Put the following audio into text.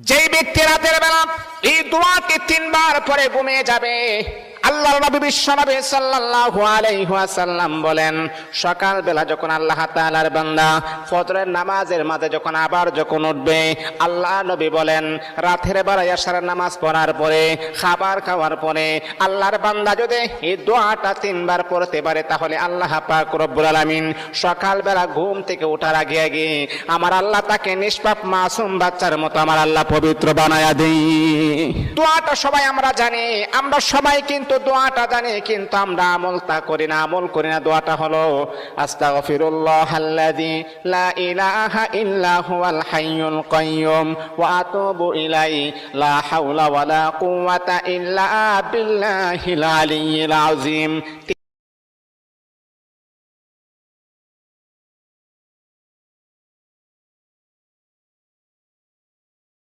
যেই ব্যক্তি রাতের বেলা এই দোয়াটি 3 বার পরে ঘুমিয়ে যাবে, আল্লাহর নবী বিশ্বনবী সাল্লাল্লাহু আলাইহি ওয়াসাল্লাম বলেন, সকাল বেলা যখন আল্লাহ তাআলার বান্দা ফজরের নামাজের মাঝে যখন উঠবে, আল্লাহ নবী বলেন রাতের বেলা এশারের নামাজ পড়ার পরে, খাবার খাওয়ার পরে আল্লাহর বান্দা যদি এই দোয়াটা 3 বার পড়তে পারে, তাহলে আল্লাহ পাক রব্বুল আলামিন সকাল বেলা ঘুম থেকে ওঠার আগে আগে আমার আল্লাহ তাকে নিষ্পাপ মাসুম বাচ্চার মতো আমার আল্লাহ পবিত্র বানায়া দেই। দোয়াটা সবাই আমরা জানি, আমরা সবাই কিন্তু দোয়াটা জানি, কিন্তু আমরা আমল করি না। দোয়াটা হলো আস্তাগফিরুল্লাহাল্লাযী লা ইলাহা ইল্লা হুয়াল হাইয়ুল কাইয়্যুম ওয়া আতুবু ইলাইহি লা হাওলা ওয়ালা কুওয়াতা ইল্লা বিল্লাহিল আলিয়্যিল আযীম।